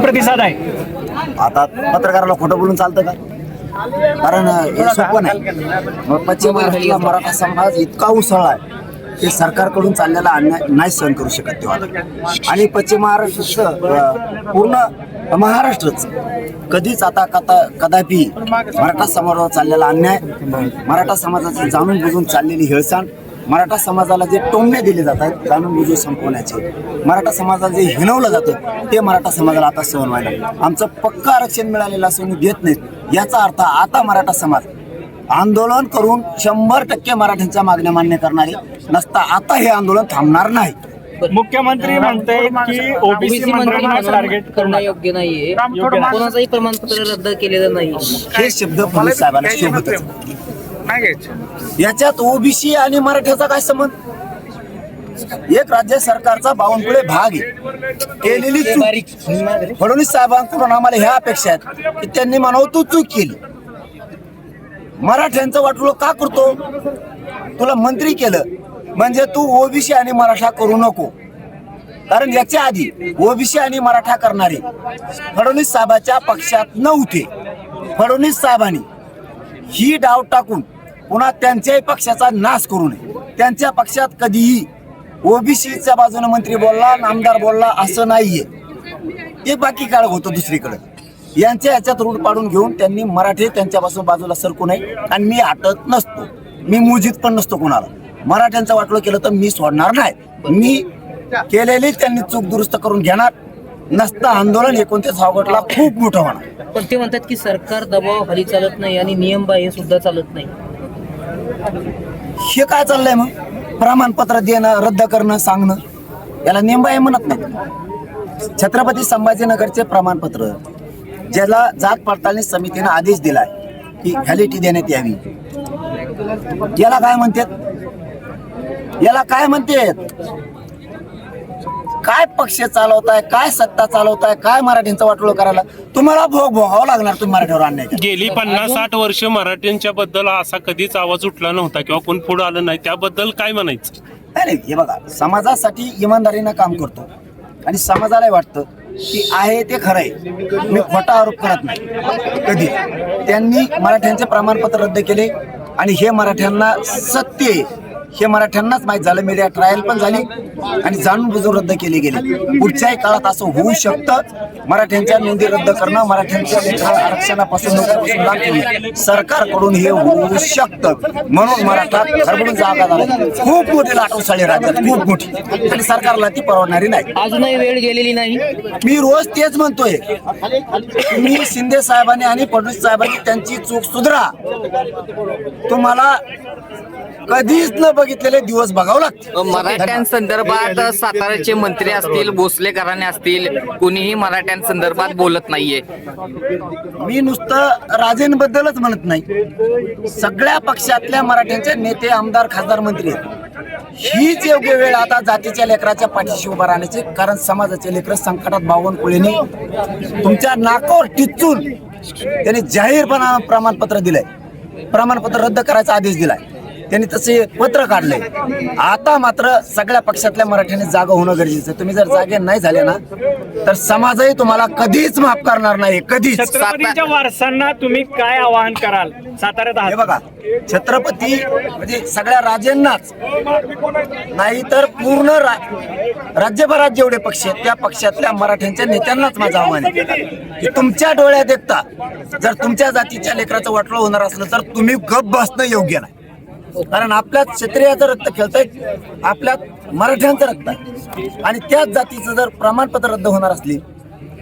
प्रतिसाद आहे? आता पत्रकाराला खोटं बोलून चालतं का? कारण हे सोपं नाही. पश्चिम महाराष्ट्राला मराठा समाज इतका उसळला आहे की सरकारकडून चाललेला अन्याय नाही सहन करू शकत तेव्हा. आणि पश्चिम महाराष्ट्राचं पूर्ण महाराष्ट्रच कधीच आता कदापि मराठा समाजावर चाललेला अन्याय, मराठा समाजाची जाणून बुजून चाललेली हिळसांड, मराठा समाजाला जे टोमणे दिले जातात जाणून बुजून संपवण्याचे, मराठा समाजाला जे हिणवलं जातं ते मराठा समाजाला आता सहन व्हायला. आमचं पक्का आरक्षण मिळालेलं असून देत नाहीत याचा अर्थ आता मराठा समाज आंदोलन करून 100% मराठ्यांच्या मागण्या मान्य करणारे नसता आता हे आंदोलन थांबणार नाही. मुख्यमंत्री म्हणतायत की ओबीसी मंत्र्यांना टार्गेट करणं योग्य नाहीये, कोणाचंही प्रमाणपत्र रद्द केलेलं नाही. हे शब्द फडणवीस साहेबांना शोभतच नाही. याच्यात ओबीसी आणि मराठ्याचा काय संबंध? एक राज्य सरकारचा बावनकुळे भाग आहे. केलेली चूक फडणवीस साहेबांकडून आम्हाला ह्या अपेक्षा आहेत की त्यांनी म्हणावं तू चूक केली. मराठ्यांचं वाटलं का करतो? तुला मंत्री केलं म्हणजे तू ओबीसी आणि मराठा करू नको. कारण याच्या आधी ओबीसी आणि मराठा करणारे फडणवीस साहेबांच्या पक्षात नव्हते. फडणवीस साहेबांनी ही डाव टाकून पुन्हा त्यांच्याही पक्षाचा नाश करू नये. त्यांच्या पक्षात कधीही ओबीसीच्या बाजूने मंत्री बोलला, आमदार बोलला असं नाहीये. ते बाकी काळ होतं दुसरीकडे. यांच्या ह्याच्यात रूढ पाडून घेऊन त्यांनी मराठी त्यांच्यापासून बाजूला सरकू नये. आणि मी हटत नसतो, मी मुजीत पण नसतो कोणाला. मराठ्यांचं वाटलं केलं तर मी सोडणार नाही. मी केलेली त्यांनी चूक दुरुस्त करून घेणार. नसता आंदोलन 29 ऑगस्टला खूप मोठं होणार. पण ते म्हणतात की सरकार दबाव खाली चालत नाही आणि नियम बाह्य सुद्धा चालत नाही. हे काय चाललंय मग? प्रमाणपत्र देणं, रद्द करणं, सांगणं याला नेमबाई म्हणत नाही. छत्रपती संभाजीनगरचे प्रमाणपत्र ज्याला जात पडताळणी समितीने आदेश दिलाय की व्हॅलिडिटी देण्यात यावी, याला काय म्हणतात? याला काय म्हणतात? काय पक्ष चालवताय, काय सत्ता चालवताय, काय मराठ्यांचं वाटोळं करायला तुम्हाला भोगावं लागणार. तुम्ही मराठीवर अन्याय गेली 50-60 वर्ष मराठ्यांच्या बद्दल असा कधीच आवाज उठला नव्हता किंवा कोण पुढे आलं नाही, त्याबद्दल काय म्हणायचं? नाही. हे बघा, समाजासाठी इमानदारीनं काम करतो आणि समाजाला वाटतं की आहे ते खरं आहे. मी खोटा आरोप करत नाही कधी. त्यांनी मराठ्यांचे प्रमाणपत्र रद्द केले आणि हे मराठ्यांना सत्य आहे हे मराठ्यांनाच माहीत झालं. मीडिया ट्रायल पण झाली आणि जाणून बुजून रद्द केले गेले. पुढच्याही काळात असं होऊ शकतं. मराठ्यांच्या नोंदी रद्द करणं, मराठ्यांच्या आरक्षणापासून नोकरीपासून लांब ठेवणं सरकारकडून हे होऊ शकतं. म्हणून मराठा खरबडून जागा झाला. खूप मोठी लाटोसाळी राज्यात, खूप मोठी, आणि सरकारला ती परवडणारी नाही. अजूनही वेळ गेलेली नाही. मी रोज तेच म्हणतोय. मी शिंदे साहेबांनी आणि फडणवीस साहेबांनी त्यांची चूक सुधरा. तुम्हाला कधीच न बघितलेले दिवस बघावं लागते. मराठ्यांसंदर्भात साताऱ्याचे मंत्री असतील, भोसले घराणे असतील, कुणीही मराठ्यांसंदर्भात बोलत नाहीये. मी नुसतं राजेंबद्दलच म्हणत नाही, सगळ्या पक्षातल्या मराठ्यांचे नेते, आमदार, खासदार, मंत्री आहेत. हीच योग्य वेळ आता जातीच्या लेकराच्या पाठीशी उभा राहण्याची. कारण समाजाचे लेकर संकटात बावनकुळेने तुमच्या नाकावर टिचून त्यांनी जाहीरपणा प्रमाणपत्र दिलंय, प्रमाणपत्र रद्द करायचा आदेश दिलाय. त्यांनी तसे पत्र काढले. आता मात्र सगळ्या पक्षातल्या मराठ्यांनी जागा होणं गरजेचं. तुम्ही जर जागे नाही झाले ना तर समाजही तुम्हाला कधीच माफ करणार नाही, कधीच. छत्रपतींच्या वारसांना तुम्ही काय आवाहन कराल? साताऱ्यात हे बघा, छत्रपती म्हणजे सगळ्या राजांनाच नाही तर पूर्ण राज्यभरात जेवढे पक्ष आहेत त्या पक्षातल्या मराठ्यांच्या नेत्यांनाच माझं आव्हान आहे की तुमच्या डोळ्यात देखता जर तुमच्या जातीच्या लेकराचं वाटोळं होणार असलं तर तुम्ही गप्प बसणं योग्य नाही. कारण आपल्यात क्षत्रियाचं रक्त खेळतंय, आपल्यात मराठ्यांचं रक्त आहे. आणि त्याच जातीचं जर प्रमाणपत्र रद्द होणार असली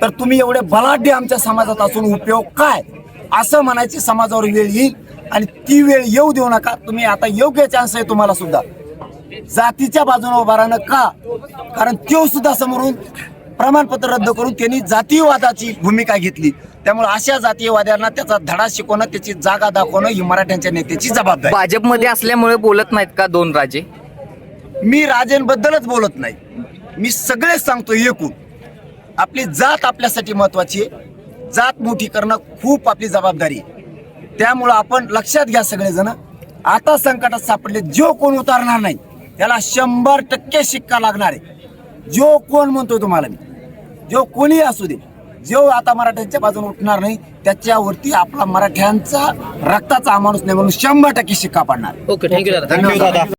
तर तुम्ही एवढे बलाढ्य आमच्या समाजात असून उपयोग काय, असं म्हणायची समाजावर वेळ येईल. आणि ती वेळ येऊ देऊ नका. तुम्ही आता योग्य चान्स आहे तुम्हाला सुद्धा जातीच्या बाजूने उभा राहणं. का? कारण तो सुद्धा समोरून प्रमाणपत्र रद्द करून त्यांनी जातीयवादाची भूमिका घेतली. त्यामुळे अशा जातीयवाद्यांना त्याचा धडा शिकवणं, त्याची जागा दाखवणं ही मराठ्यांच्या नेत्याची जबाबदारी. भाजपमध्ये असल्यामुळे बोलत नाहीत का दोन राजे? मी राजेंबद्दलच बोलत नाही, मी सगळेच सांगतो. एकूण आपली जात आपल्यासाठी महत्वाची आहे. जात मोठी करणं खूप आपली जबाबदारी आहे. त्यामुळं आपण लक्षात घ्या सगळेजण, आता संकटात सापडले जो कोण उतारणार नाही त्याला 100% शिक्का लागणार आहे. जो कोण म्हणतोय तुम्हाला मी, जो कोणी असू दे, जो आता मराठ्यांच्या बाजूने उठणार नाही त्याच्यावरती आपला मराठ्यांचा रक्ताचा माणूस नाही म्हणून 100% शिक्का पडणार. ओके, थँक्यू दादा. धन्यवाद.